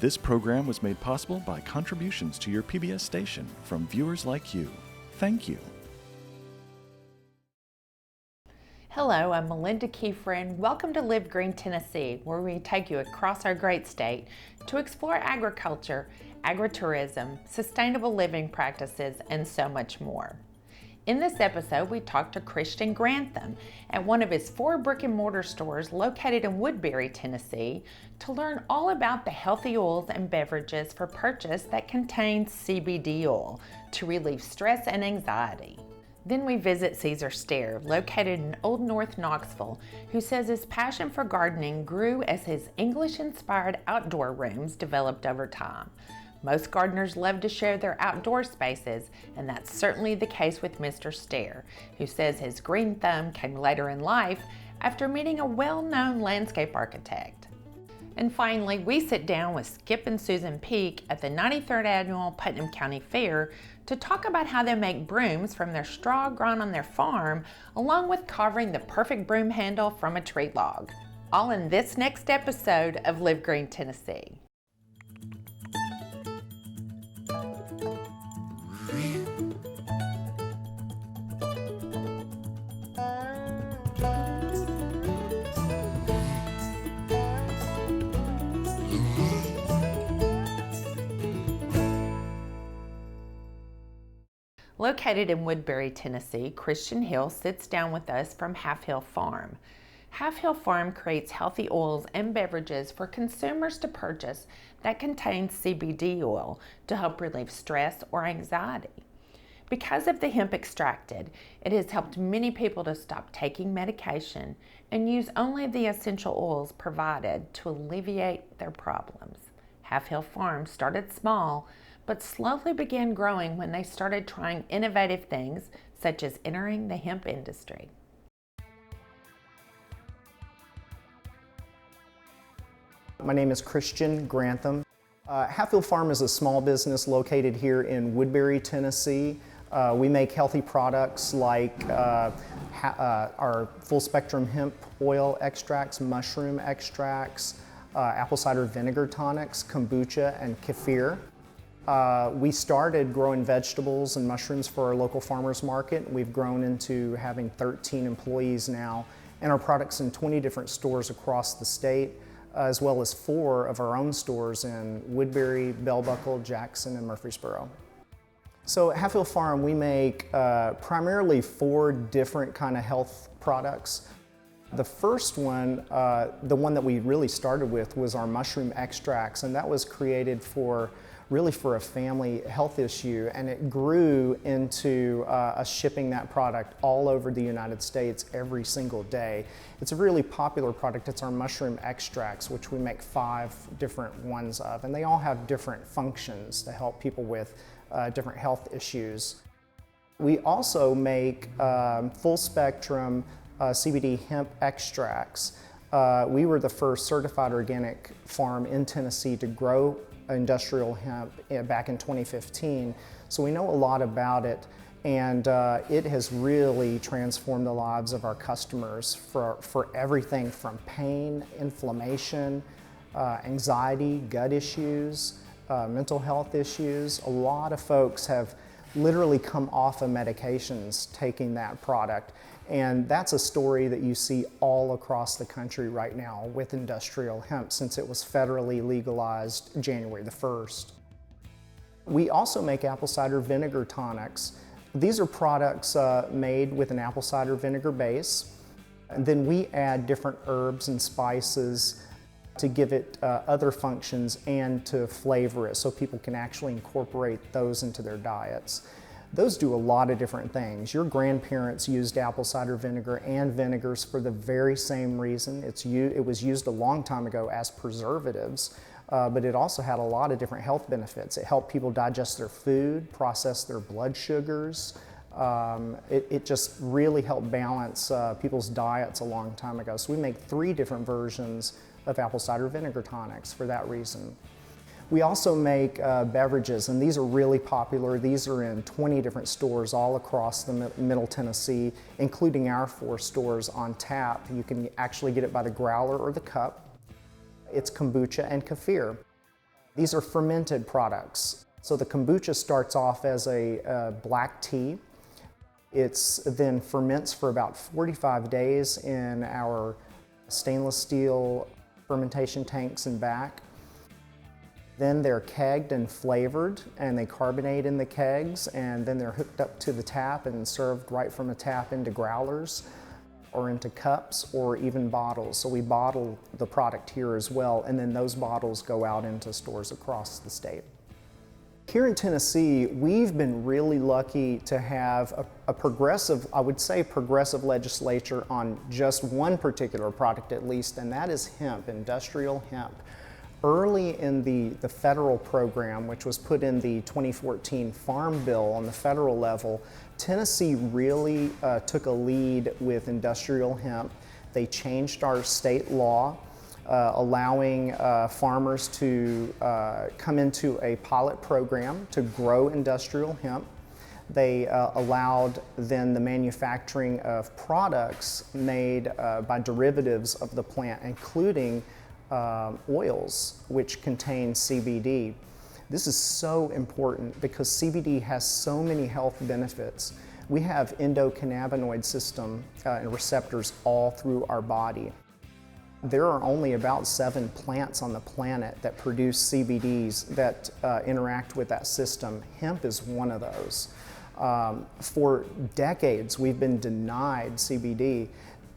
This program was made possible by contributions to your PBS station from viewers like you. Thank you. Hello, I'm Melinda Kiefer and welcome to Live Green, Tennessee, where we take you across our great state to explore agriculture, agritourism, sustainable living practices, and so much more. In this episode, we talked to Christian Grantham at one of his 4 brick-and-mortar stores located in Woodbury, Tennessee, to learn all about the healthy oils and beverages for purchase that contain CBD oil to relieve stress and anxiety. Then we visit Caesar Stair, located in Old North Knoxville, who says his passion for gardening grew as his English-inspired outdoor rooms developed over time. Most gardeners love to share their outdoor spaces, and that's certainly the case with Mr. Stair, who says his green thumb came later in life after meeting a well-known landscape architect. And finally, we sit down with Skip and Susan Peak at the 93rd Annual Putnam County Fair to talk about how they make brooms from their straw grown on their farm, along with carving the perfect broom handle from a tree log. All in this next episode of Live Green, Tennessee. Located in Woodbury, Tennessee, Christian Hill sits down with us from Half Hill Farm. Half Hill Farm creates healthy oils and beverages for consumers to purchase that contain CBD oil to help relieve stress or anxiety. Because of the hemp extracted, it has helped many people to stop taking medication and use only the essential oils provided to alleviate their problems. Half Hill Farm started small, but slowly began growing when they started trying innovative things, such as entering the hemp industry. My name is Christian Grantham. Half Hill Farm is a small business located here in Woodbury, Tennessee. We make healthy products like our full spectrum hemp oil extracts, mushroom extracts, apple cider vinegar tonics, kombucha, and kefir. We started growing vegetables and mushrooms for our local farmers market. We've grown into having 13 employees now, and our products in 20 different stores across the state, as well as 4 of our own stores in Woodbury, Bell Buckle, Jackson, and Murfreesboro. So at Half Hill Farm, we make primarily 4 different kind of health products. The first one, the one that we really started with, was our mushroom extracts, and that was created really for a family health issue, and it grew into us shipping that product all over the United States every single day. It's a really popular product. It's our mushroom extracts, which we make 5 different ones of, and they all have different functions to help people with different health issues. We also make full spectrum CBD hemp extracts. We were the first certified organic farm in Tennessee to grow industrial hemp back in 2015, so we know a lot about it, and it has really transformed the lives of our customers for everything from pain, inflammation, anxiety, gut issues, mental health issues. A lot of folks have literally come off of medications taking that product. And that's a story that you see all across the country right now with industrial hemp, since it was federally legalized January the 1st. We also make apple cider vinegar tonics. These are products made with an apple cider vinegar base, and then we add different herbs and spices to give it other functions and to flavor it so people can actually incorporate those into their diets. Those do a lot of different things. Your grandparents used apple cider vinegar and vinegars for the very same reason. It was used a long time ago as preservatives, but it also had a lot of different health benefits. It helped people digest their food, process their blood sugars. It just really helped balance people's diets a long time ago. So we make 3 different versions of apple cider vinegar tonics for that reason. We also make beverages, and these are really popular. These are in 20 different stores all across the Middle Tennessee, including our 4 stores on tap. You can actually get it by the growler or the cup. It's kombucha and kefir. These are fermented products. So the kombucha starts off as a black tea. It's then ferments for about 45 days in our stainless steel fermentation tanks and back. Then they're kegged and flavored, and they carbonate in the kegs, and then they're hooked up to the tap and served right from a tap into growlers or into cups or even bottles. So we bottle the product here as well, and then those bottles go out into stores across the state. Here in Tennessee, we've been really lucky to have a progressive, I would say progressive legislature on just one particular product at least, and that is hemp, industrial hemp. Early in the federal program, which was put in the 2014 Farm Bill on the federal level, Tennessee really took a lead with industrial hemp. They changed our state law, allowing farmers to come into a pilot program to grow industrial hemp. They allowed then the manufacturing of products made by derivatives of the plant, including oils which contain CBD. This is so important because CBD has so many health benefits. We have endocannabinoid system and receptors all through our body. There are only about 7 plants on the planet that produce CBDs that interact with that system. Hemp is one of those. For decades, we've been denied CBD.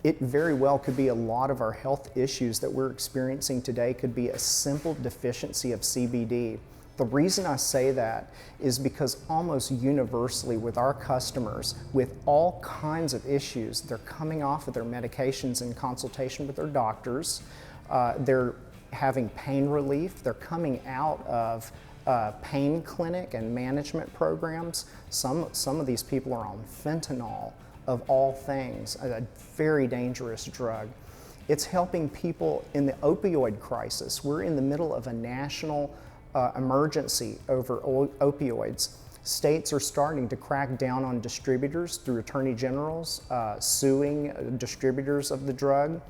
It very well could be a lot of our health issues that we're experiencing today could be a simple deficiency of CBD. The reason I say that is because almost universally with our customers, with all kinds of issues, they're coming off of their medications in consultation with their doctors. They're having pain relief. They're coming out of pain clinic and management programs. Some of these people are on fentanyl, of all things, a very dangerous drug. It's helping people in the opioid crisis. We're in the middle of a national emergency over opioids. States are starting to crack down on distributors through attorney generals, suing distributors of the drug.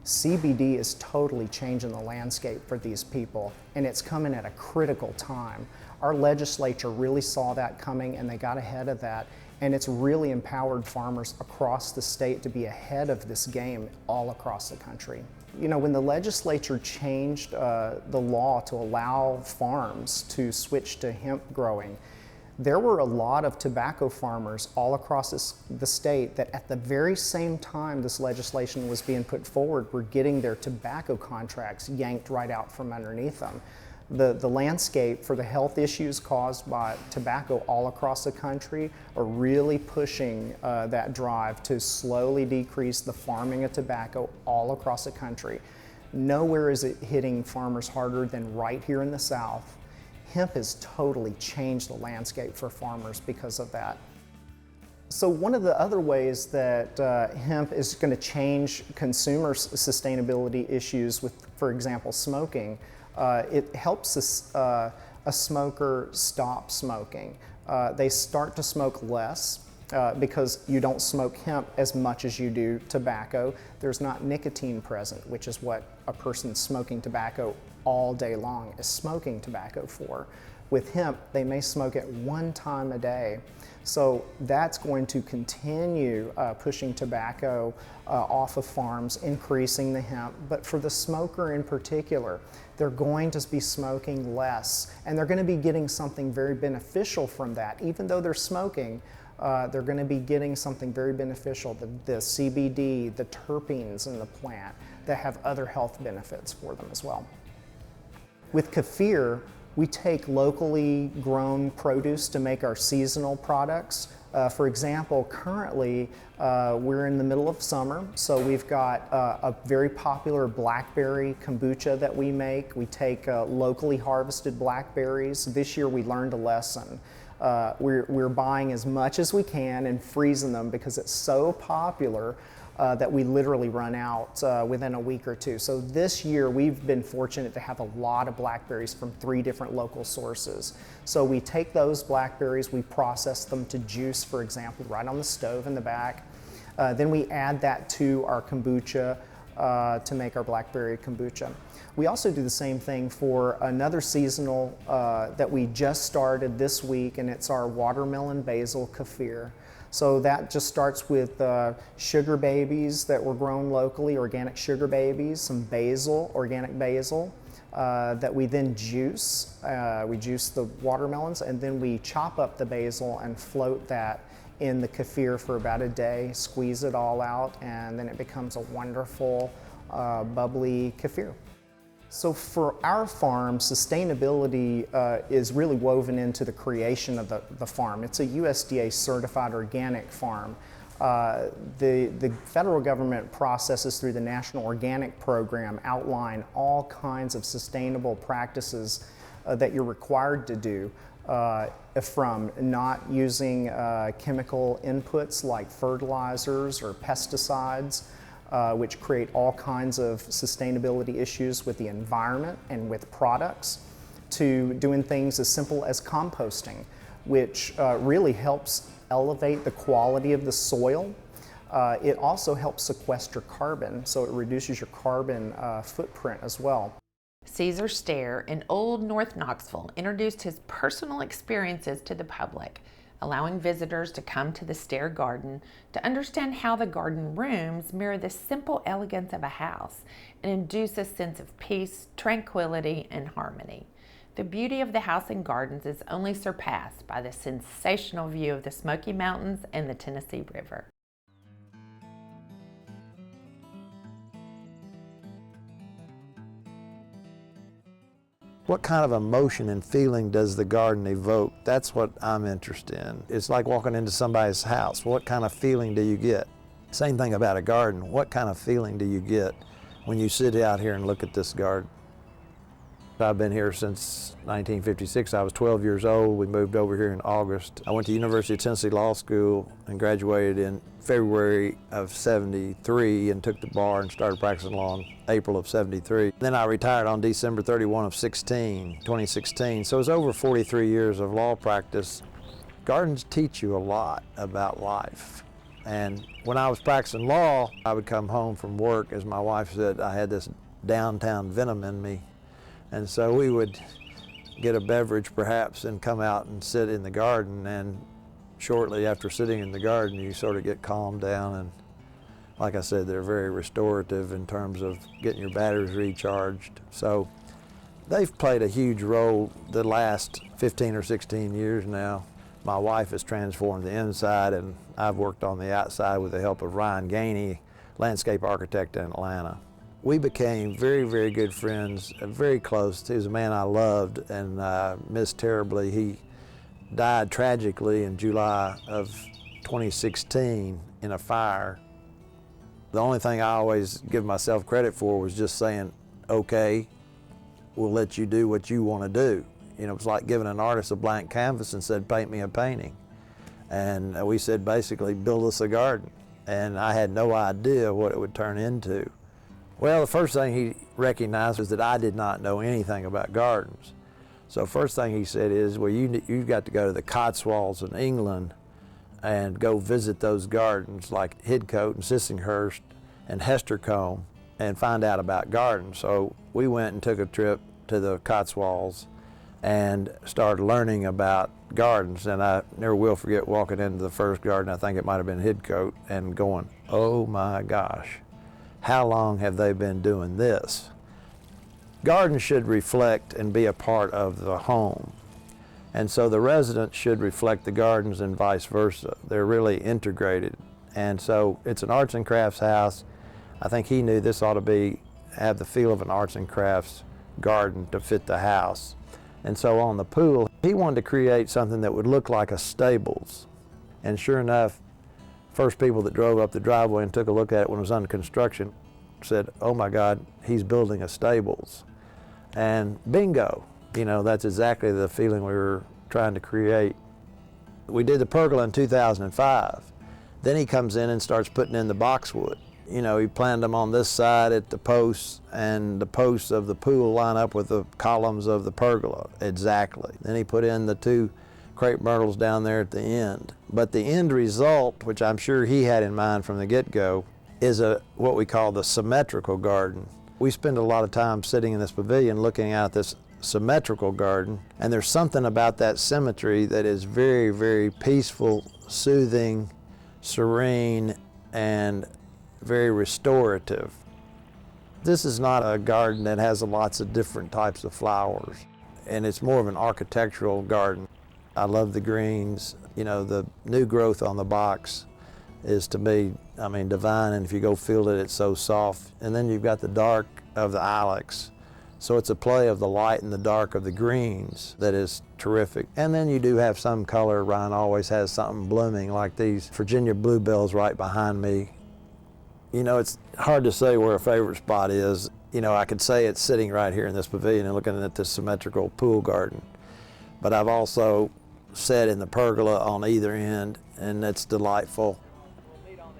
CBD is totally changing the landscape for these people, and it's coming at a critical time. Our legislature really saw that coming, and they got ahead of that, and it's really empowered farmers across the state to be ahead of this game all across the country. You know, when the legislature changed the law to allow farms to switch to hemp growing, there were a lot of tobacco farmers all across the state that at the very same time this legislation was being put forward were getting their tobacco contracts yanked right out from underneath them. The landscape for the health issues caused by tobacco all across the country are really pushing that drive to slowly decrease the farming of tobacco all across the country. Nowhere is it hitting farmers harder than right here in the South. Hemp has totally changed the landscape for farmers because of that. So one of the other ways that hemp is going to change consumer sustainability issues with, for example, smoking, it helps a smoker stop smoking. They start to smoke less because you don't smoke hemp as much as you do tobacco. There's not nicotine present, which is what a person smoking tobacco all day long is smoking tobacco for. With hemp, they may smoke it 1 time a day. So that's going to continue pushing tobacco off of farms, increasing the hemp. But for the smoker in particular, they're going to be smoking less, and they're going to be getting something very beneficial from that. Even though they're smoking, they're going to be getting something very beneficial, the CBD, the terpenes in the plant that have other health benefits for them as well. With kefir, we take locally grown produce to make our seasonal products. For example, currently we're in the middle of summer, so we've got a very popular blackberry kombucha that we make. We take locally harvested blackberries. This year we learned a lesson. We're buying as much as we can and freezing them because it's so popular that we literally run out within a week or two. So this year we've been fortunate to have a lot of blackberries from 3 different local sources. So we take those blackberries, we process them to juice, for example, right on the stove in the back. Then we add that to our kombucha. to make our blackberry kombucha. We also do the same thing for another seasonal that we just started this week, and it's our watermelon basil kefir. So that just starts with sugar babies that were grown locally, organic sugar babies, some basil, organic basil, that we then juice. We juice the watermelons, and then we chop up the basil and float that in the kefir for about a day, squeeze it all out, and then it becomes a wonderful, bubbly kefir. So for our farm, sustainability is really woven into the creation of the farm. It's a USDA certified organic farm. The federal government processes through the National Organic Program outline all kinds of sustainable practices that you're required to do, from not using chemical inputs like fertilizers or pesticides, which create all kinds of sustainability issues with the environment and with products, to doing things as simple as composting, which really helps elevate the quality of the soil. It also helps sequester carbon, so it reduces your carbon footprint as well. Caesar Stair in Old North Knoxville introduced his personal experiences to the public, allowing visitors to come to the Stair Garden to understand how the garden rooms mirror the simple elegance of a house and induce a sense of peace, tranquility, and harmony. The beauty of the house and gardens is only surpassed by the sensational view of the Smoky Mountains and the Tennessee River. What kind of emotion and feeling does the garden evoke? That's what I'm interested in. It's like walking into somebody's house. What kind of feeling do you get? Same thing about a garden. What kind of feeling do you get when you sit out here and look at this garden? I've been here since 1956. I was 12 years old. We moved over here in August. I went to University of Tennessee Law School and graduated in February of '73 and took the bar and started practicing law in April of '73. Then I retired on December 31 of 2016. So it's over 43 years of law practice. Gardens teach you a lot about life. And when I was practicing law, I would come home from work. As my wife said, I had this downtown venom in me. And so we would get a beverage perhaps and come out and sit in the garden, and shortly after sitting in the garden you sort of get calmed down, and like I said, they're very restorative in terms of getting your batteries recharged. So they've played a huge role the last 15 or 16 years now. My wife has transformed the inside, and I've worked on the outside with the help of Ryan Gainey, landscape architect in Atlanta. We became very, very good friends, very close. He was a man I loved and missed terribly. He died tragically in July of 2016 in a fire. The only thing I always give myself credit for was just saying, okay, we'll let you do what you want to do. You know, it was like giving an artist a blank canvas and said, paint me a painting. And we said, basically, build us a garden. And I had no idea what it would turn into. Well, the first thing he recognized was that I did not know anything about gardens. So first thing he said is, well, you've got to go to the Cotswolds in England and go visit those gardens like Hidcote and Sissinghurst and Hestercombe and find out about gardens. So we went and took a trip to the Cotswolds and started learning about gardens. And I never will forget walking into the first garden, I think it might have been Hidcote, and going, oh my gosh. How long have they been doing this? Gardens should reflect and be a part of the home. And so the residents should reflect the gardens and vice versa. They're really integrated. And so it's an arts and crafts house. I think he knew this ought to have the feel of an arts and crafts garden to fit the house. And so on the pool, he wanted to create something that would look like a stables. And sure enough, first people that drove up the driveway and took a look at it when it was under construction said, oh my God, he's building a stables. And bingo, you know, that's exactly the feeling we were trying to create. We did the pergola in 2005. Then he comes in and starts putting in the boxwood. You know, he planned them on this side at the posts, and the posts of the pool line up with the columns of the pergola, exactly. Then he put in the two crepe myrtles down there at the end. But the end result, which I'm sure he had in mind from the get-go, is what we call the symmetrical garden. We spend a lot of time sitting in this pavilion looking at this symmetrical garden, and there's something about that symmetry that is very, very peaceful, soothing, serene, and very restorative. This is not a garden that has lots of different types of flowers, and it's more of an architectural garden. I love the greens. You know, the new growth on the box is, to me, I mean, divine, and if you go feel it, it's so soft. And then you've got the dark of the ilex. So it's a play of the light and the dark of the greens that is terrific. And then you do have some color. Ryan always has something blooming, like these Virginia bluebells right behind me. You know, it's hard to say where a favorite spot is. You know, I could say it's sitting right here in this pavilion and looking at this symmetrical pool garden. But I've also sat in the pergola on either end, and it's delightful.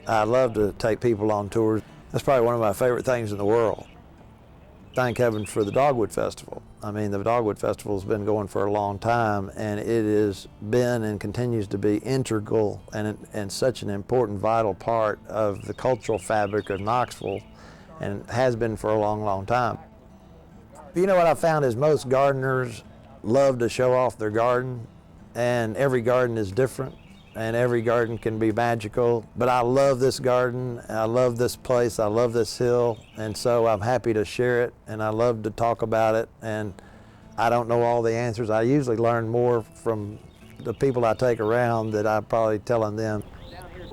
I love to take people on tours. That's probably one of my favorite things in the world. Thank heaven for the Dogwood Festival. I mean, the Dogwood Festival has been going for a long time, and it has been and continues to be integral and such an important, vital part of the cultural fabric of Knoxville, and has been for a long, long time. You know what I found is most gardeners love to show off their garden, and every garden is different, and every garden can be magical. But I love this garden, I love this place, I love this hill, and so I'm happy to share it, and I love to talk about it. And I don't know all the answers. I usually learn more from the people I take around that I'm probably telling them.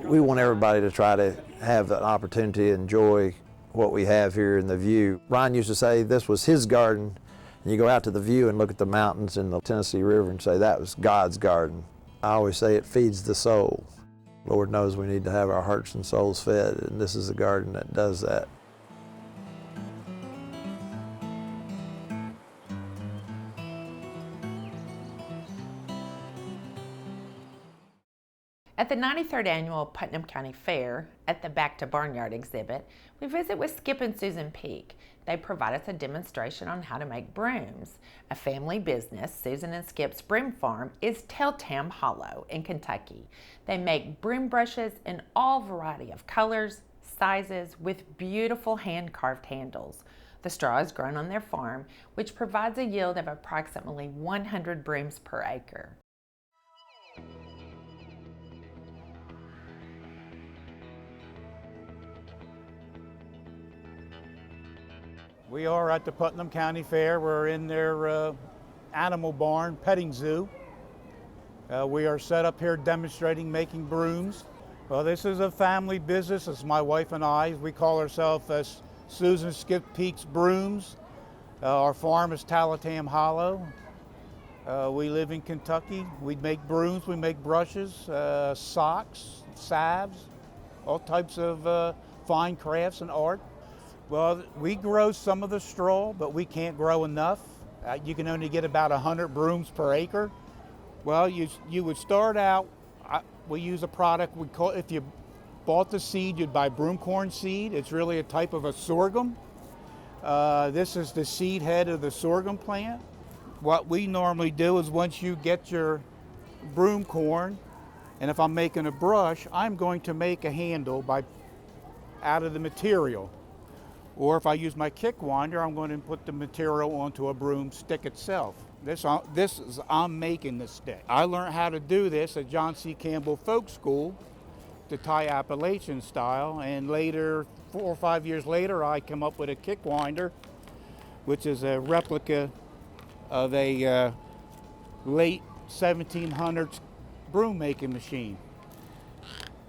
We want everybody to try to have an opportunity to enjoy what we have here in the view. Ryan used to say this was his garden, and you go out to the view and look at the mountains and the Tennessee River and say that was God's garden. I always say it feeds the soul. Lord knows we need to have our hearts and souls fed, and this is a garden that does that. At the 93rd Annual Putnam County Fair, at the Back to Barnyard exhibit, we visit with Skip and Susan Peak. They provide us a demonstration on how to make brooms. A family business, Susan and Skip's broom farm, is Tailtam Hollow in Kentucky. They make broom brushes in all variety of colors, sizes, with beautiful hand-carved handles. The straw is grown on their farm, which provides a yield of approximately 100 brooms per acre. We are at the Putnam County Fair. We're in their animal barn, petting zoo. We are set up here demonstrating making brooms. Well, this is a family business. It's my wife and I. We call ourselves Susan Skip Peak's Brooms. Our farm is Tailtam Hollow. We live in Kentucky. We make brooms, we make brushes, socks, salves, all types of fine crafts and art. Well, we grow some of the straw, but we can't grow enough. You can only get about 100 brooms per acre. Well, you would start out, we use a product, we call, if you bought the seed, you'd buy broom corn seed. It's really a type of a sorghum. This is the seed head of the sorghum plant. What we normally do is once you get your broom corn, and if I'm making a brush, I'm going to make a handle out of the material. Or if I use my kick winder, I'm going to put the material onto a broomstick itself. I'm making the stick. I learned how to do this at John C. Campbell Folk School to tie Appalachian style, and later, 4 or 5 years later, I come up with a kick winder, which is a replica of a late 1700s broom making machine.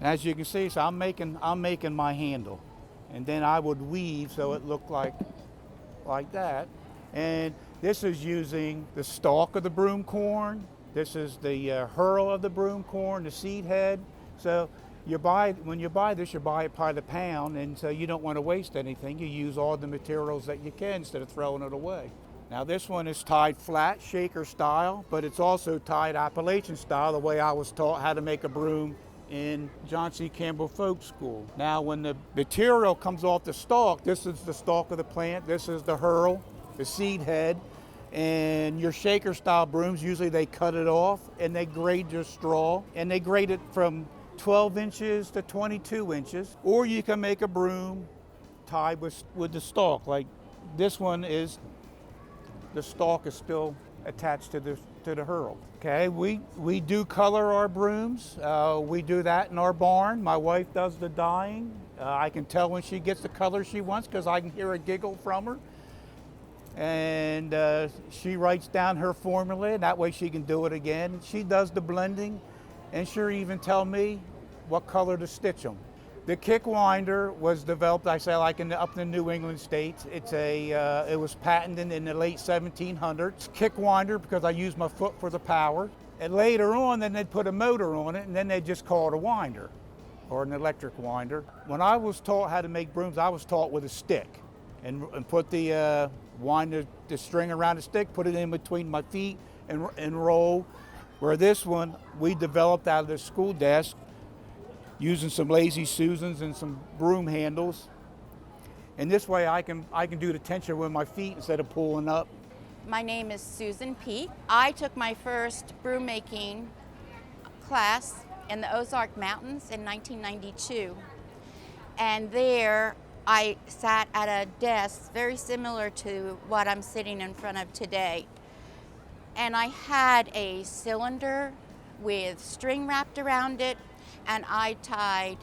As you can see, so I'm making my handle. And then I would weave so it looked like that. And this is using the stalk of the broom corn. This is the hurl of the broom corn, the seed head. So when you buy this, you buy it by the pound, and so you don't want to waste anything. You use all the materials that you can instead of throwing it away. Now this one is tied flat, shaker style, but it's also tied Appalachian style, the way I was taught how to make a broom in John C. Campbell Folk School. Now when the material comes off the stalk, this is the stalk of the plant, this is the hurl, the seed head, and your shaker style brooms, usually they cut it off and they grade your straw, and they grade it from 12 inches to 22 inches, or you can make a broom tied with the stalk. Like this one is, the stalk is still attached to the hurl. Okay, we do color our brooms. We do that in our barn. My wife does the dyeing. I can tell when she gets the color she wants because I can hear a giggle from her. And she writes down her formula, and that way she can do it again. She does the blending, and she'll even tell me what color to stitch them. The kick winder was developed, I say, like up in the New England states. It was patented in the late 1700s. Kick winder because I use my foot for the power. And later on, then they'd put a motor on it, and then they'd just call it a winder or an electric winder. When I was taught how to make brooms, I was taught with a stick and put the wind the string around the stick, put it in between my feet and roll. Where this one, we developed out of the school desk using some Lazy Susans and some broom handles. And this way I can do the tension with my feet instead of pulling up. My name is Susan Peak. I took my first broom making class in the Ozark Mountains in 1992. And there I sat at a desk very similar to what I'm sitting in front of today. And I had a cylinder with string wrapped around it, and I tied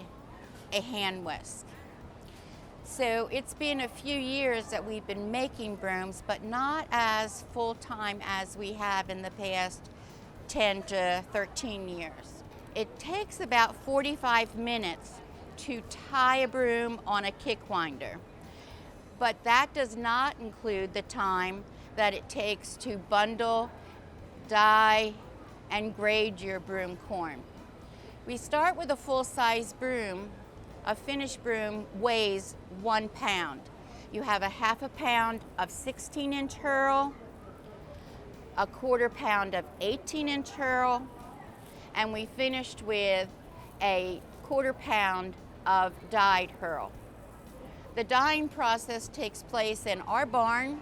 a hand whisk. So it's been a few years that we've been making brooms, but not as full-time as we have in the past 10 to 13 years. It takes about 45 minutes to tie a broom on a kick winder, but that does not include the time that it takes to bundle, dye, and grade your broom corn. We start with a full-size broom. A finished broom weighs 1 pound. You have a half a pound of 16-inch hurl, a quarter pound of 18-inch hurl, and we finished with a quarter pound of dyed hurl. The dyeing process takes place in our barn.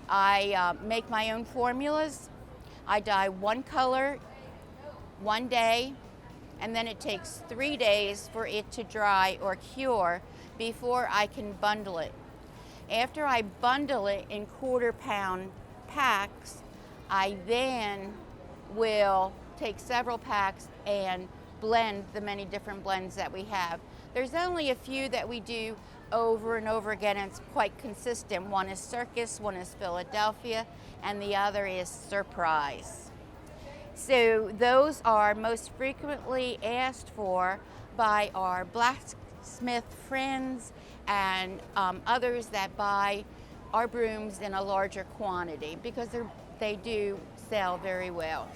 I make my own formulas. I dye one color, one day, and then it takes 3 days for it to dry or cure before I can bundle it. After I bundle it in quarter pound packs, I then will take several packs and blend the many different blends that we have. There's only a few that we do over and over again, and it's quite consistent. One is Circus, one is Philadelphia, and the other is Surprise. So those are most frequently asked for by our blacksmith friends and others that buy our brooms in a larger quantity because they do sell very well.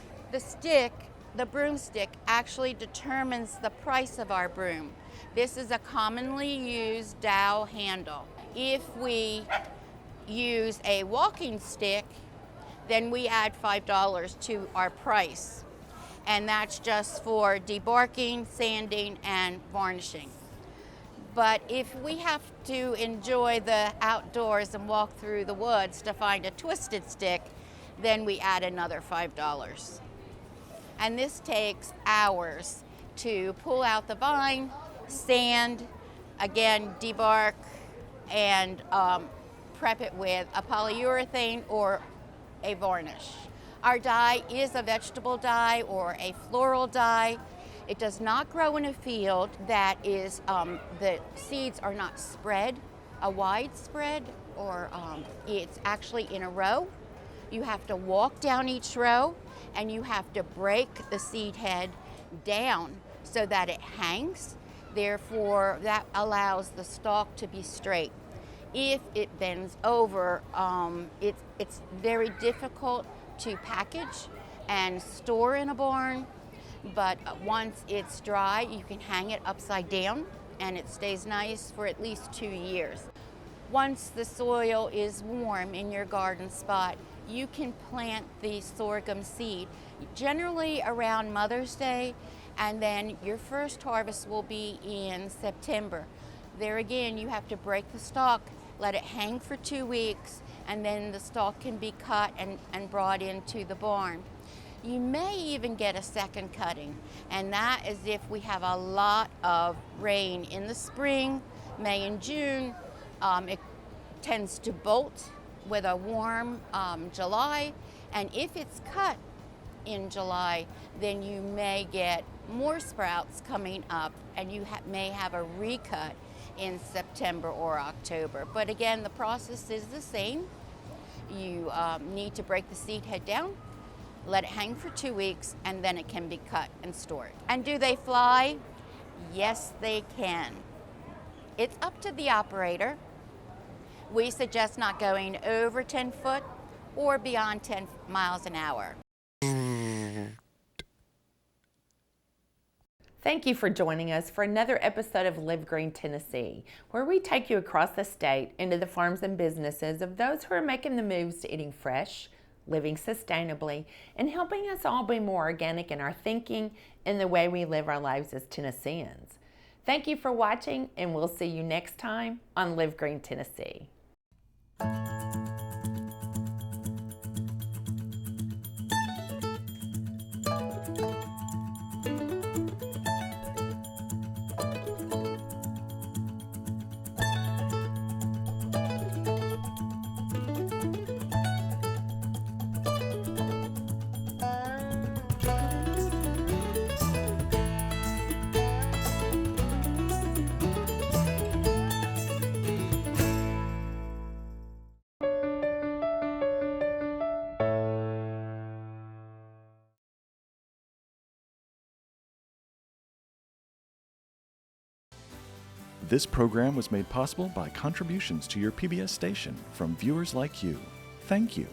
The broomstick actually determines the price of our broom. This is a commonly used dowel handle. If we use a walking stick, then we add $5 to our price. And that's just for debarking, sanding, and varnishing. But if we have to enjoy the outdoors and walk through the woods to find a twisted stick, then we add another $5. And this takes hours to pull out the vine, sand, again, debark, and prep it with a polyurethane or a varnish. Our dye is a vegetable dye or a floral dye. It does not grow in a field that is, the seeds are not spread, a wide spread, or it's actually in a row. You have to walk down each row and you have to break the seed head down so that it hangs. Therefore, that allows the stalk to be straight. If it bends over, it's very difficult to package and store in a barn, but once it's dry, you can hang it upside down and it stays nice for at least 2 years. Once the soil is warm in your garden spot, you can plant the sorghum seed, generally around Mother's Day, and then your first harvest will be in September. There again, you have to break the stalk, let it hang for 2 weeks, and then the stalk can be cut and brought into the barn. You may even get a second cutting, and that is if we have a lot of rain in the spring, May and June. It tends to bolt with a warm July, and if it's cut in July, then you may get more sprouts coming up, and you may have a recut in September or October. But again, the process is the same. You need to break the seed head down, let it hang for 2 weeks, and then it can be cut and stored. And do they fly? Yes, they can. It's up to the operator. We suggest not going over 10 foot or beyond 10 miles an hour. Thank you for joining us for another episode of Live Green Tennessee, where we take you across the state into the farms and businesses of those who are making the moves to eating fresh, living sustainably, and helping us all be more organic in our thinking and the way we live our lives as Tennesseans. Thank you for watching, and we'll see you next time on Live Green Tennessee. This program was made possible by contributions to your PBS station from viewers like you. Thank you.